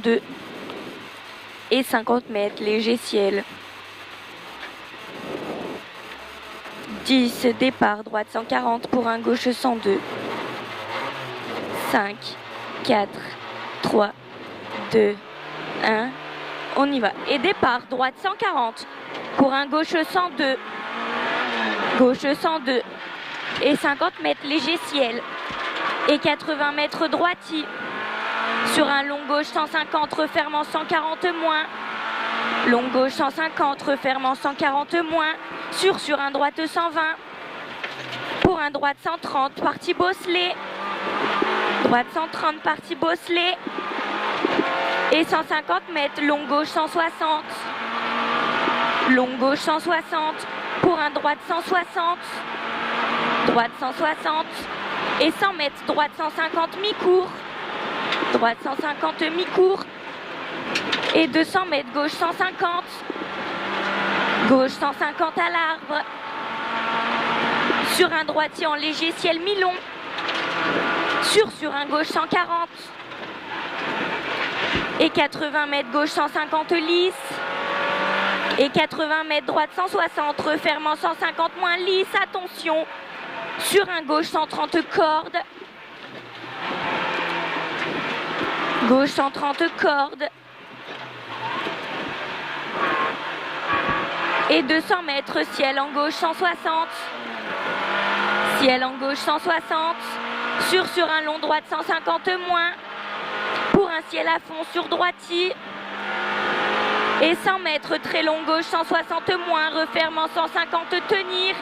102 et 50 mètres léger ciel. 10, départ, droite 140 pour un gauche 102. 5, 4, 3, 2, 1, on y va. Et départ, droite 140 pour un gauche 102. Gauche 102 et 50 mètres léger ciel. Et 80 mètres droiti. Sur un long gauche 150, refermant 140 moins. Long gauche 150, refermant 140 moins. Sur un droite 120. Pour un droite 130, partie bosselée. Droite 130, partie bosselée. Et 150 mètres, long gauche 160. Long gauche 160. Pour un droite 160. Droite 160. Et 100 mètres, droite 150 mi-court. Droite 150 mi-court. Et 200 mètres, gauche 150. Gauche 150 à l'arbre. Sur un droitier en léger ciel mi-long. Sur un gauche 140. Et 80 mètres, gauche 150 lisse. Et 80 mètres, droite 160, refermant 150 moins lisse. Attention. Sur un gauche 130 cordes. Gauche 130 cordes. Et 200 mètres, ciel en gauche 160. Ciel en gauche 160. Sur un long droite 150 moins. Pour un ciel à fond sur droitier. Et 100 mètres, très long gauche 160 moins, refermant 150 tenir.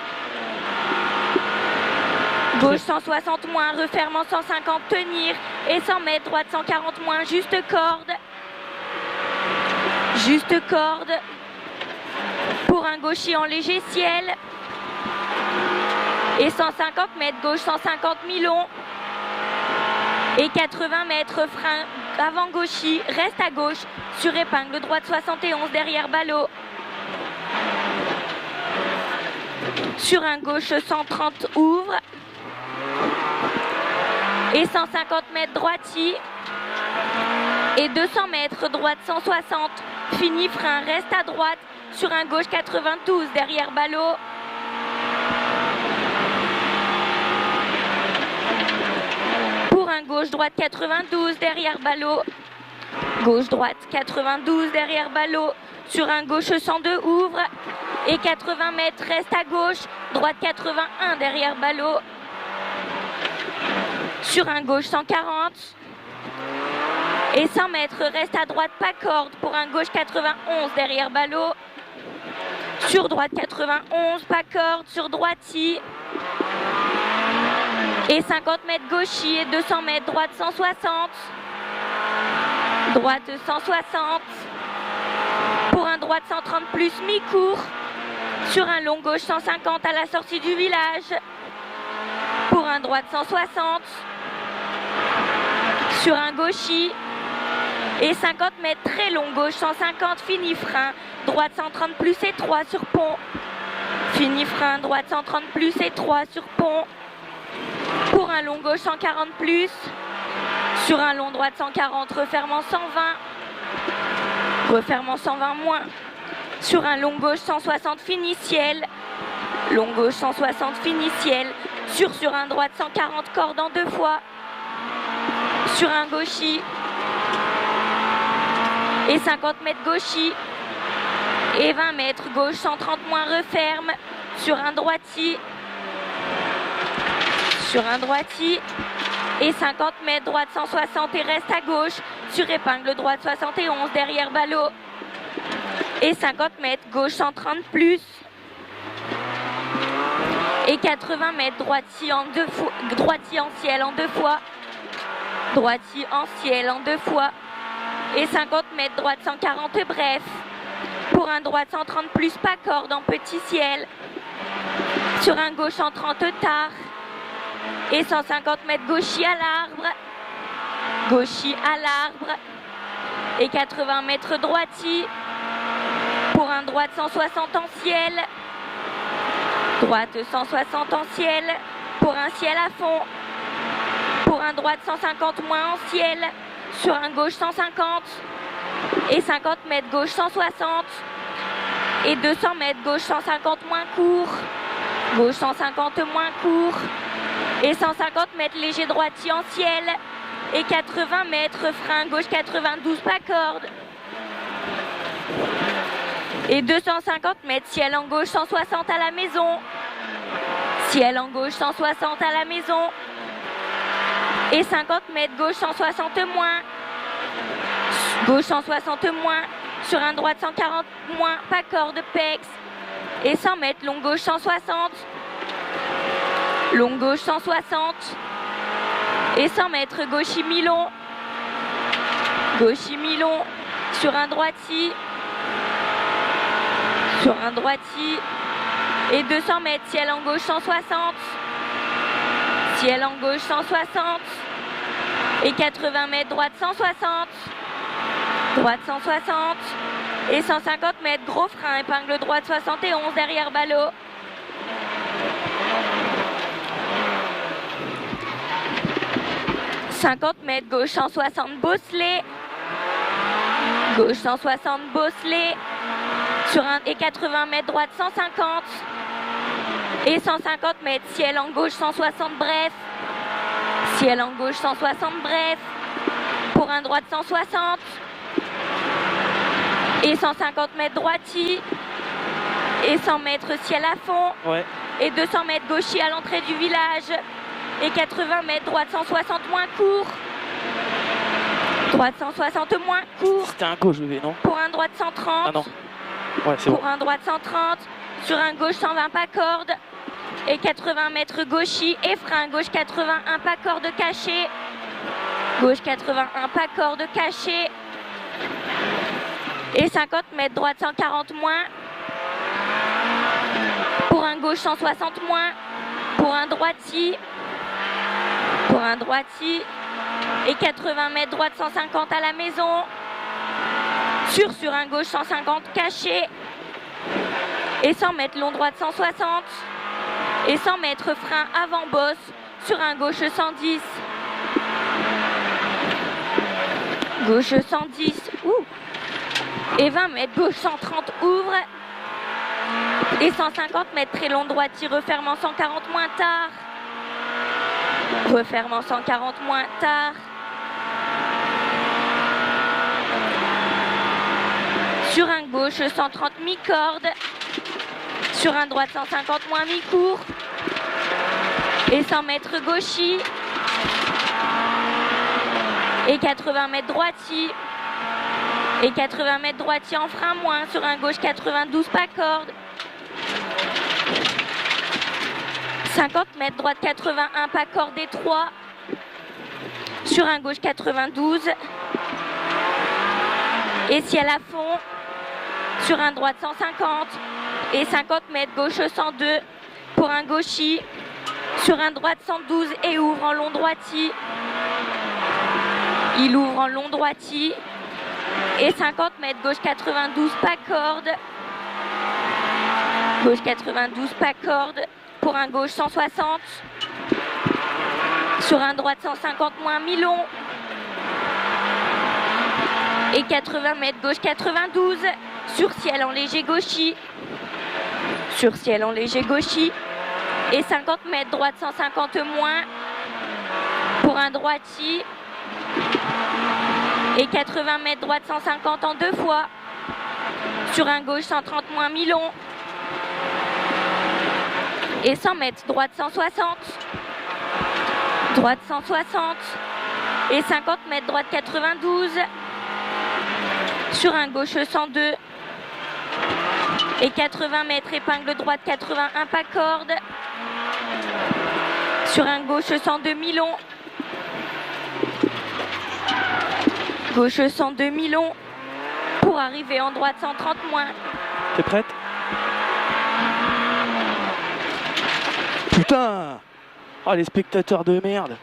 Gauche 160 moins, refermant 150 tenir. Et 100 mètres, droite 140 moins, juste corde. Juste corde. Pour un gaucher en léger ciel. Et 150 mètres, gauche 150 mi-long. Et 80 mètres, frein avant gauchy, reste à gauche, sur épingle, droite 71 derrière ballot. Sur un gauche 130 ouvre. Et 150 mètres droitier. Et 200 mètres, droite 160, fini frein, reste à droite, sur un gauche 92 derrière ballot. Pour un gauche-droite 92 derrière ballot. Gauche-droite 92 derrière ballot. Sur un gauche 102 ouvre. Et 80 mètres reste à gauche. Droite 81 derrière ballot. Sur un gauche 140. Et 100 mètres reste à droite pas corde. Pour un gauche 91 derrière ballot. Sur droite 91 pas corde. Sur droitier. Et 50 mètres gauchy et 200 mètres droite 160. Droite 160. Pour un droite 130 plus mi-court. Sur un long gauche 150 à la sortie du village. Pour un droite 160. Sur un gauchy. Et 50 mètres très long gauche 150 fini frein. Droite 130 plus et 3 sur pont. Fini frein, droite 130 plus et 3 sur pont. Pour un long gauche 140 plus. Sur un long droite 140, refermant 120. Refermant 120 moins. Sur un long gauche 160 fini ciel. Long gauche 160 fini ciel. Sur un droite 140 corde en 2 fois. Sur un gauchy. Et 50 mètres gauchy. Et 20 mètres gauche 130 moins referme. Sur un droitier. Sur un droitier. Et 50 mètres droite 160 et reste à gauche. Sur épingle droite 71 derrière ballot. Et 50 mètres gauche 130 plus. Et 80 mètres droitier en 2 fois. Droitier en ciel en 2 fois. Droitier en ciel en 2 fois. Et 50 mètres droite 140 bref. Pour un droite 130 plus pas corde en petit ciel. Sur un gauche 130 tard. Et 150 mètres gauchy à l'arbre. Gauchy à l'arbre. Et 80 mètres droitier. Pour un droite 160 en ciel. Droite 160 en ciel. Pour un ciel à fond. Pour un droite 150 moins en ciel. Sur un gauche 150. Et 50 mètres gauche 160. Et 200 mètres gauche 150 moins court. Gauche 150 moins court. Et 150 mètres léger droitier en ciel. Et 80 mètres frein gauche 92 pas corde. Et 250 mètres ciel en gauche 160 à la maison. Ciel en gauche 160 à la maison. Et 50 mètres gauche 160 moins. Gauche 160 moins. Sur un droite 140 moins, pas corde, pex. Et 100 mètres long gauche 160. Long gauche 160. Et 100 mètres gauche mi-long. Gauche mi-long. Sur un droiti. Sur un droiti. Et 200 mètres ciel en gauche 160. Ciel en gauche 160. Et 80 mètres droite 160. Droite 160. Et 150 mètres gros frein, épingle droite 71 derrière ballot. « 50 mètres gauche 160 bosselé. Gauche 160 bosselé. Et 80 mètres droite 150. Et 150 mètres ciel en gauche 160 bref. Ciel en gauche 160 bref. Pour un droite 160. Et 150 mètres droiti. Et 100 mètres ciel à fond. Ouais. Et 200 mètres gauchi à l'entrée du village. Et 80 mètres droite 160 moins court. Droite 160 moins court. C'était un gauche, bébé, non? Pour un droite 130. Ah non. Ouais, c'est bon. Pour un droite 130. Sur un gauche 120 pas corde. Et 80 mètres gauchi. Et frein gauche 81 pas corde caché. Gauche 81 pas corde caché. Et 50 mètres droite 140 moins. Pour un gauche 160 moins. Pour un droiti. Pour un droiti. Et 80 mètres droite 150 à la maison. Sur un gauche 150 caché. Et 100 mètres long droite 160. Et 100 mètres frein avant bosse. Sur un gauche 110. Gauche 110. Ouh. Et 20 mètres gauche 130 ouvre. Et 150 mètres très long droitier refermant 140 moins tard. Refermant 140 moins tard. Sur un gauche 130 mi-corde. Sur un droite 150 moins mi-court. Et 100 mètres gauchi. Et 80 mètres droiti. Et 80 mètres droitier en frein moins. Sur un gauche 92 pas corde. 50 mètres droite 81 pas corde et 3. Sur un gauche 92. Et ciel à fond. Sur un droite 150. Et 50 mètres gauche 102. Pour un gauchi. Sur un droite 112 et ouvre en long droiti. Il ouvre en long droiti. Et 50 mètres gauche 92 pas corde. Gauche 92 pas corde. Pour un gauche 160. Sur un droite 150 moins mi-long. Et 80 mètres gauche 92. Sur ciel en léger gauchi. Sur ciel en léger gauchi. Et 50 mètres droite 150 moins. Pour un droiti. Et 80 mètres droite 150 en 2 fois. Sur un gauche 130 moins mi-long. Et 100 mètres droite 160. Droite 160. Et 50 mètres droite 92. Sur un gauche 102. Et 80 mètres épingle droite 81 pas corde. Sur un gauche 102 mi-long. Gauche 102 mi-long. Pour arriver en droite 130 moins. T'es prête? Putain! Oh, les spectateurs de merde!